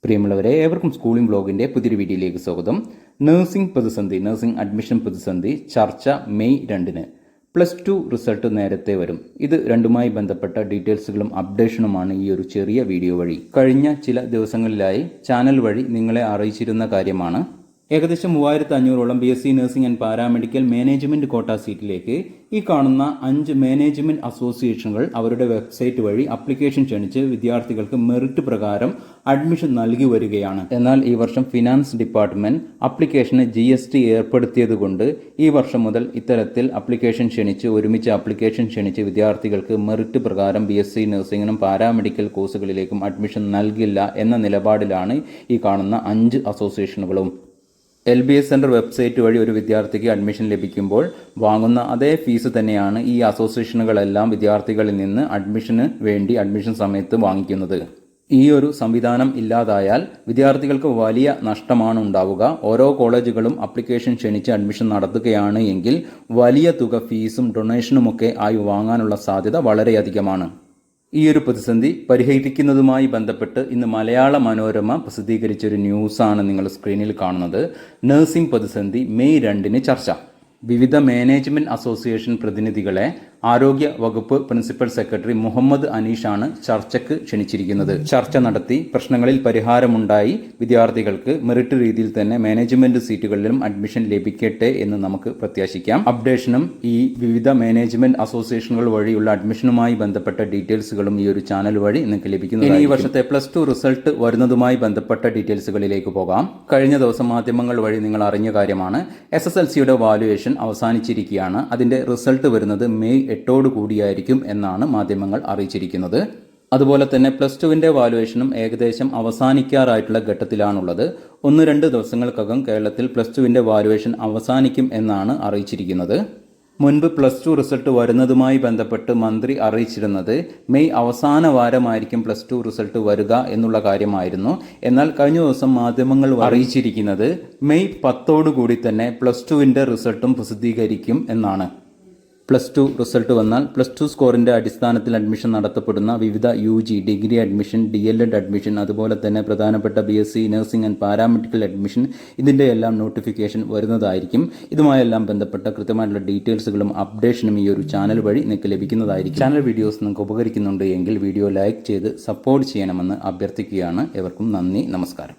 പ്രിയമുള്ളവരെ, ഏവർക്കും സ്കൂളിംഗ് ബ്ലോഗിൻ്റെ പുതിയൊരു വീഡിയോയിലേക്ക് സ്വാഗതം. നഴ്സിംഗ് അഡ്മിഷൻ പ്രതിസന്ധി ചർച്ച മെയ് 2-ന്. +2 റിസൾട്ട് നേരത്തെ വരും. ഇത് രണ്ടുമായി ബന്ധപ്പെട്ട ഡീറ്റെയിൽസുകളും അപ്ഡേഷനുമാണ് ഈ ഒരു ചെറിയ വീഡിയോ വഴി. കഴിഞ്ഞ ചില ദിവസങ്ങളിലായി ചാനൽ വഴി നിങ്ങളെ അറിയിച്ചിരുന്ന കാര്യമാണ്. ഏകദേശം 3500ഓളം BSc nursing and paramedical management കോട്ട സീറ്റിലേക്ക് ഈ കാണുന്ന 5 മാനേജ്മെൻറ്റ് അസോസിയേഷനുകൾ അവരുടെ വെബ്സൈറ്റ് വഴി അപ്ലിക്കേഷൻ ക്ഷണിച്ച് വിദ്യാർത്ഥികൾക്ക് മെറിറ്റ് പ്രകാരം അഡ്മിഷൻ നൽകി വരികയാണ്. എന്നാൽ ഈ വർഷം ഫിനാൻസ് ഡിപ്പാർട്ട്മെൻറ്റ് അപ്ലിക്കേഷന് GST ഏർപ്പെടുത്തിയതുകൊണ്ട് ഈ വർഷം മുതൽ ഇത്തരത്തിൽ അപ്ലിക്കേഷൻ ക്ഷണിച്ച് വിദ്യാർത്ഥികൾക്ക് മെറിറ്റ് പ്രകാരം BSc നഴ്സിംഗിനും പാരാമെഡിക്കൽ കോഴ്സുകളിലേക്കും അഡ്മിഷൻ നൽകില്ല എന്ന നിലപാടിലാണ് ഈ കാണുന്ന 5 അസോസിയേഷനുകളും. LBS സെൻറ്റർ വെബ്സൈറ്റ് വഴി ഒരു വിദ്യാർത്ഥിക്ക് അഡ്മിഷൻ ലഭിക്കുമ്പോൾ വാങ്ങുന്ന അതേ ഫീസ് തന്നെയാണ് ഈ അസോസിയേഷനുകളെല്ലാം വിദ്യാർത്ഥികളിൽ നിന്ന് അഡ്മിഷൻ സമയത്ത് വാങ്ങിക്കുന്നത്. ഈ ഒരു സംവിധാനം ഇല്ലാതായാൽ വിദ്യാർത്ഥികൾക്ക് വലിയ നഷ്ടമാണ് ഉണ്ടാവുക. ഓരോ കോളേജുകളും അപ്ലിക്കേഷൻ ക്ഷണിച്ച് അഡ്മിഷൻ നടത്തുകയാണ് എങ്കിൽ വലിയ തുക ഫീസും ഡൊണേഷനുമൊക്കെ ആയി വാങ്ങാനുള്ള സാധ്യത വളരെയധികമാണ്. ഈ ഒരു പ്രതിസന്ധി പരിഹരിക്കുന്നതുമായി ബന്ധപ്പെട്ട് ഇന്ന് മലയാള മനോരമ പ്രസിദ്ധീകരിച്ചൊരു ന്യൂസാണ് നിങ്ങൾ സ്ക്രീനിൽ കാണുന്നത്. നഴ്സിംഗ് പ്രതിസന്ധി മെയ് 2-ന് ചർച്ച. വിവിധ മാനേജ്മെൻറ്റ് അസോസിയേഷൻ പ്രതിനിധികളെ ആരോഗ്യ വകുപ്പ് പ്രിൻസിപ്പൽ സെക്രട്ടറി മുഹമ്മദ് അനീഷാണ് ചർച്ചയ്ക്ക് ക്ഷണിച്ചിരിക്കുന്നത്. ചർച്ച നടത്തി പ്രശ്നങ്ങളിൽ പരിഹാരമുണ്ടായി വിദ്യാർത്ഥികൾക്ക് മെറിറ്റ് രീതിയിൽ തന്നെ മാനേജ്മെൻറ്റ് സീറ്റുകളിലും അഡ്മിഷൻ ലഭിക്കട്ടെ എന്ന് നമുക്ക് പ്രത്യാശിക്കാം. അപ്ഡേഷനും ഈ വിവിധ മാനേജ്മെൻറ്റ് അസോസിയേഷനുകൾ വഴിയുള്ള അഡ്മിഷനുമായി ബന്ധപ്പെട്ട ഡീറ്റെയിൽസുകളും ഈ ഒരു ചാനൽ വഴി നിങ്ങൾക്ക് ലഭിക്കുന്നു. ഈ വർഷത്തെ +2 റിസൾട്ട് വരുന്നതുമായി ബന്ധപ്പെട്ട ഡീറ്റെയിൽസുകളിലേക്ക് പോകാം. കഴിഞ്ഞ ദിവസം മാധ്യമങ്ങൾ വഴി നിങ്ങൾ അറിഞ്ഞ കാര്യമാണ്. SSLCയുടെ വാല്യുവേഷൻ അവസാനിച്ചിരിക്കുകയാണ്. അതിൻ്റെ റിസൾട്ട് വരുന്നത് മെയ് 8 കൂടിയായിരിക്കും എന്നാണ് മാധ്യമങ്ങൾ അറിയിച്ചിരിക്കുന്നത്. അതുപോലെ തന്നെ +2വിൻ്റെ വാല്യുവേഷനും ഏകദേശം അവസാനിക്കാറായിട്ടുള്ള ഘട്ടത്തിലാണുള്ളത്. 1-2 ദിവസങ്ങൾക്കകം കേരളത്തിൽ +2വിൻ്റെ വാല്യുവേഷൻ അവസാനിക്കും എന്നാണ് അറിയിച്ചിരിക്കുന്നത്. മുൻപ് +2 റിസൾട്ട് വരുന്നതുമായി ബന്ധപ്പെട്ട് മന്ത്രി അറിയിച്ചിരുന്നത് മെയ് അവസാന വാരമായിരിക്കും +2 റിസൾട്ട് വരിക എന്നുള്ള കാര്യമായിരുന്നു. എന്നാൽ കഴിഞ്ഞ ദിവസം മാധ്യമങ്ങൾ അറിയിച്ചിരിക്കുന്നത് മെയ് 10 കൂടി തന്നെ +2വിൻ്റെ റിസൾട്ടും പ്രസിദ്ധീകരിക്കും എന്നാണ്. +2 റിസൾട്ട് വന്നാൽ +2 സ്കോറിൻ്റെ അടിസ്ഥാനത്തിൽ അഡ്മിഷൻ നടത്തപ്പെടുന്ന വിവിധ UG degree admission, DLED admission, അതുപോലെ തന്നെ പ്രധാനപ്പെട്ട BSc nursing and paramedical admission, ഇതിൻ്റെ എല്ലാം നോട്ടിഫിക്കേഷൻ വരുന്നതായിരിക്കും. ഇതുമായെല്ലാം ബന്ധപ്പെട്ട കൃത്യമായിട്ടുള്ള ഡീറ്റെയിൽസുകളും അപ്ഡേഷനും ഈ ഒരു ചാനൽ വഴി നിങ്ങൾക്ക് ലഭിക്കുന്നതായിരിക്കും. ചാനൽ വീഡിയോസ് നിങ്ങൾക്ക് ഉപകരിക്കുന്നുണ്ട് എങ്കിൽ വീഡിയോ ലൈക്ക് ചെയ്ത് സപ്പോർട്ട് ചെയ്യണമെന്ന് അഭ്യർത്ഥിക്കുകയാണ്. ഏവർക്കും നന്ദി, നമസ്കാരം.